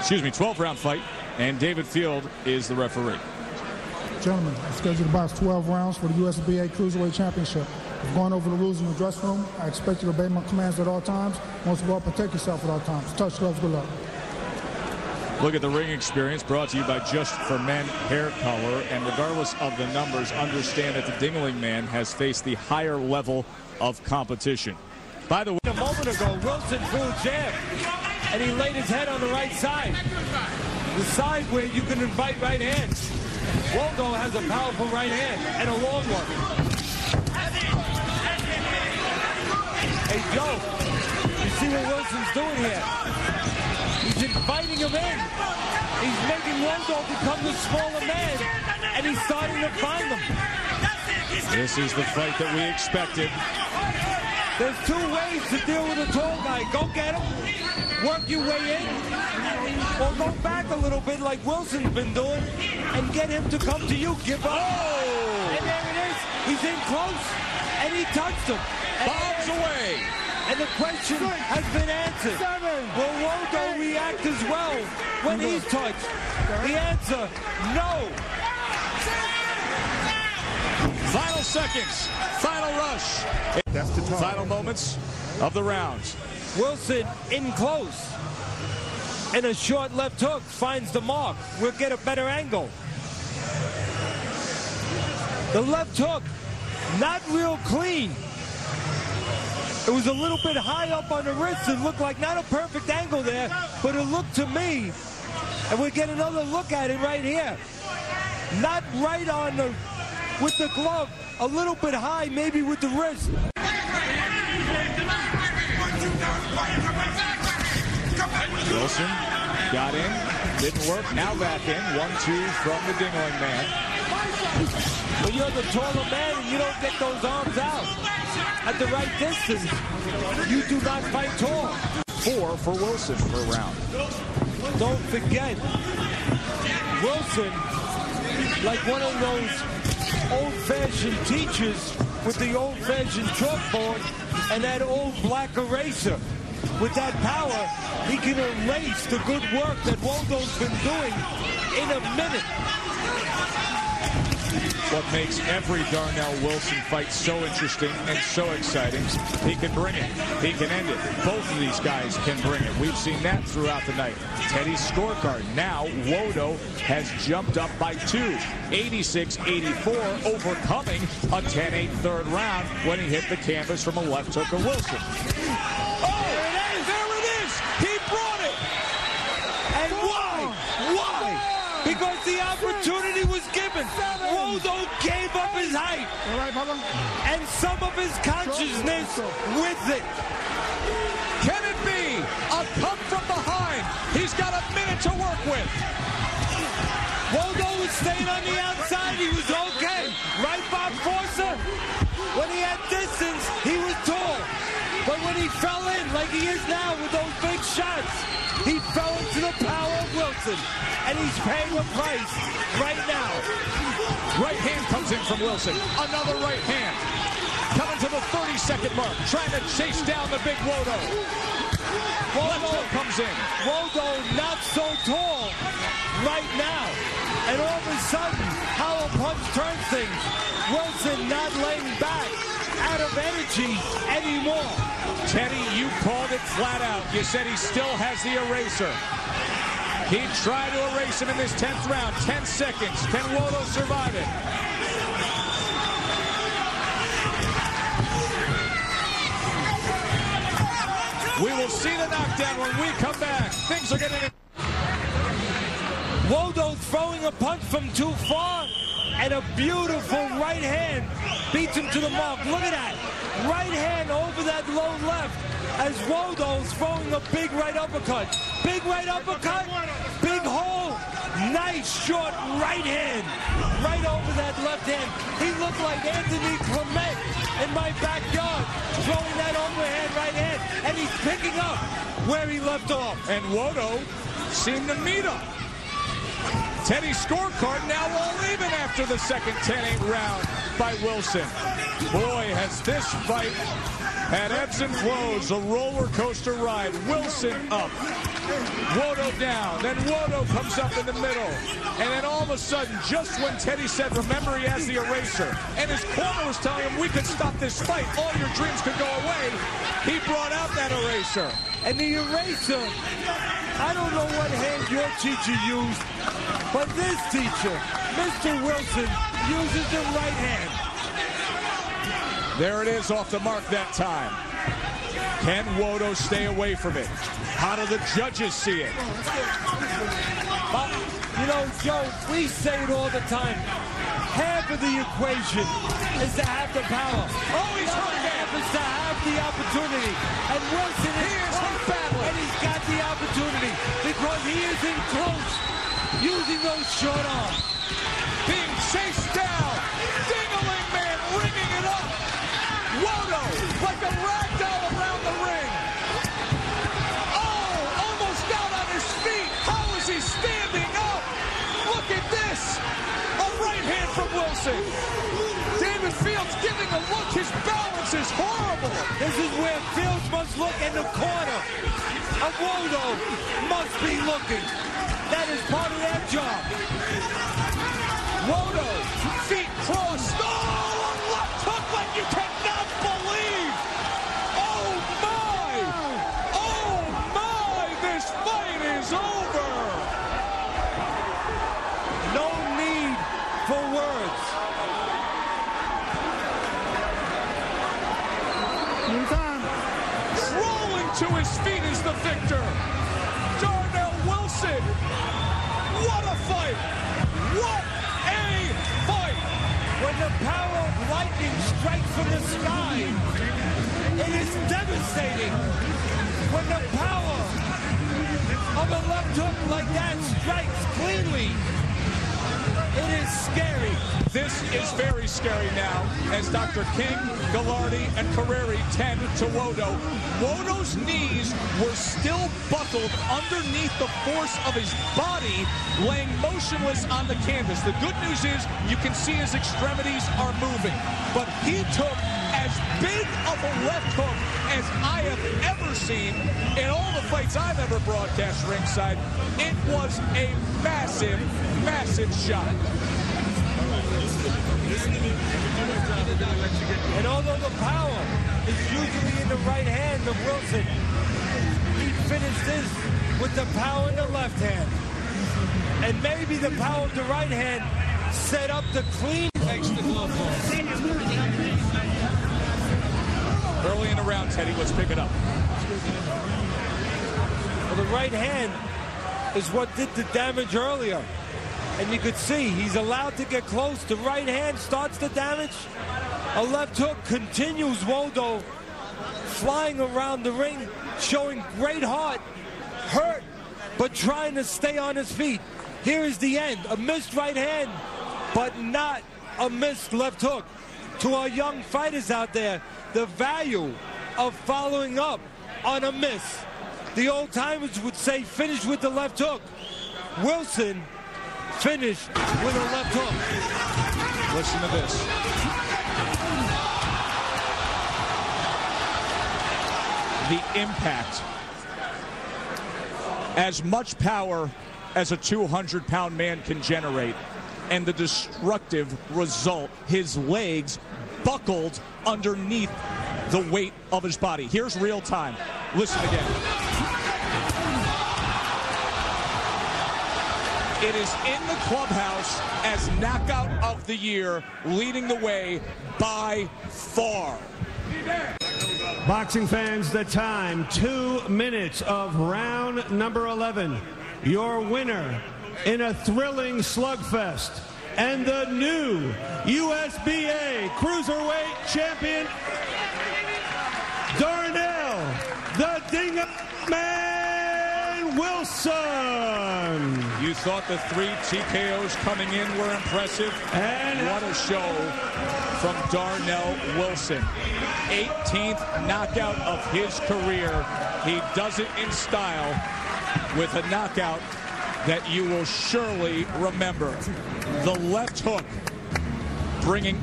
12-round fight, and David Field is the referee. Gentlemen, I'm scheduled to box 12 rounds for the USBA Cruiserweight Championship. I've gone over the rules in the dressing room. I expect you to obey my commands at all times. Most of all, protect yourself at all times. Touch gloves, good luck. Look at the ring experience, brought to you by Just for Men Hair Color. And regardless of the numbers, understand that the Dingling Man has faced the higher level of competition. By the way, a moment ago, Wilson threw a jab, and he laid his head on the right side. The side where you can invite right hands. Nwodo has a powerful right hand and a long one. Hey, Joe, you see what Wilson's doing here? He's inviting him in. He's making Nwodo become the smaller man, and he's starting to find them. This is the fight that we expected. There's two ways to deal with a tall guy. Go get him, work your way in, or go back a little bit like Wilson's been doing and get him to come to you. Give up. Oh! And there it is. He's in close, and he touched him. Bombs away. And the question has been answered. Will Nwodo react as well when he's touched? The answer, no. Final seconds, final rush. That's the final moments of the rounds. Wilson in close. And a short left hook finds the mark. We'll get a better angle. The left hook, not real clean. It was a little bit high up on the wrist. It looked like not a perfect angle there, but it looked to me, and we get another look at it right here. Not right on the, with the glove, a little bit high, maybe with the wrist. Wilson got in, didn't work, now back in. 1-2 from the Dingling Man. When you're the taller man and you don't get those arms out at the right distance, you do not fight tall. 4 for Wilson per round. Don't forget, Wilson, like one of those old-fashioned teachers with the old-fashioned chalkboard and that old black eraser. With that power, he can erase the good work that Nwodo's been doing in a minute. What makes every Darnell Wilson fight so interesting and so exciting, he can bring it, he can end it. Both of these guys can bring it. We've seen that throughout the night. Teddy's scorecard. Now Nwodo has jumped up by 2, 86-84, overcoming a 10-8 third round when he hit the canvas from a left hook of Wilson. Oh, there it is! He brought it! And why? Why? Because the opportunity was given. Nwodo gave up his height and some of his consciousness with it. Can it be a come from behind? He's got a minute to work with. Nwodo was staying on the outside. He was okay. Right, Bob Forcer? When he had distance, he was tall. But when he fell in, like he is now with those big shots, he fell into the power of Wilson. And he's paying a price right now. Right hand comes in from Wilson. Another right hand. Coming to the 30-second mark. Trying to chase down the big Nwodo. Left hook comes in. Nwodo not so tall right now. And all of a sudden, how a punch turns things. Wilson not laying back out of energy anymore. Teddy, you called it flat out. You said he still has the eraser. He tried to erase him in this 10th round. 10 seconds. Can Nwodo survive it? We will see the knockdown when we come back. Things are getting... Nwodo throwing a punch from too far, and a beautiful right hand beats him to the mark. Look at that. Right hand over that low left as Nwodo's throwing a big right uppercut. Big right uppercut, big hole. Nice short right hand right over that left hand. He looked like Anthony Clement in my backyard throwing that overhand right hand, and he's picking up where he left off. And Nwodo seemed to meet him. Teddy's scorecard now all even after the second 10-8 round by Wilson. Boy, has this fight had ebbs and flows, a roller coaster ride. Wilson up. Nwodo down. Then Nwodo comes up in the middle. And then all of a sudden, just when Teddy said, remember he has the eraser, and his corner was telling him, we could stop this fight, all your dreams could go away, he brought out that eraser. And the eraser, I don't know what hand your teacher used, but this teacher, Mr. Wilson, uses the right hand. There it is, off the mark that time. Can Nwodo stay away from it? How do the judges see it? You know, Joe, we say it all the time. Half of the equation is to have the power. Oh, he's hurt again. Half is to have the opportunity. And Wilson is hurt badly. And he's got the opportunity because he is in close, using those short arms. Being chased down. Ding-a-ling man ringing it up. Nwodo like a rag doll around the ring. Oh, almost down on his feet. How is he standing up? Look at this. A right hand from Wilson. David Fields giving a look. His balance is horrible. This is where Fields must look, in the corner of Nwodo must be looking. That is part of their job. Nwodo, feet crossed. Oh, a left hook like you cannot believe. Oh, my. Oh, my. This fight is over. No need for words. Anytime. Rolling to his feet is the victor. Darnell Wilson. What a fight. What a fight. When the power of lightning strikes from the sky, it is devastating. When the power of a left hook like that strikes cleanly, it is scary. This is very scary now as Dr. King, Gallardi, and Carreri tend to Nwodo. Nwodo's knees were still buckled underneath the force of his body, laying motionless on the canvas. The good news is you can see his extremities are moving, but he took as big of a left hook as I have ever seen in all the fights I've ever broadcast ringside. It was a massive, massive shot. And although the power is usually in the right hand of Wilson, he finished this with the power in the left hand. And maybe the power of the right hand set up the clean. Takes the glove off. Early in the round, Teddy, let's pick it up. Well, the right hand is what did the damage earlier. And you could see he's allowed to get close. The right hand starts the damage. A left hook continues. Nwodo flying around the ring, showing great heart, hurt, but trying to stay on his feet. Here is the end. A missed right hand, but not a missed left hook. To our young fighters out there, the value of following up on a miss. The old timers would say finish with the left hook. Wilson finished with a left hook. Listen to this. The impact. As much power as a 200-pound man can generate, and the destructive result, his legs buckled underneath the weight of his body. Here's real time. Listen again. It is in the clubhouse as knockout of the year, leading the way by far. Boxing fans, the time, 2 minutes of round number 11. Your winner in a thrilling slugfest and the new USBA Cruiserweight champion, Darnell, the Ding-a-Man Wilson. You thought the 3 TKOs coming in were impressive? And what a show from Darnell Wilson. 18th knockout of his career. He does it in style with a knockout that you will surely remember. The left hook bringing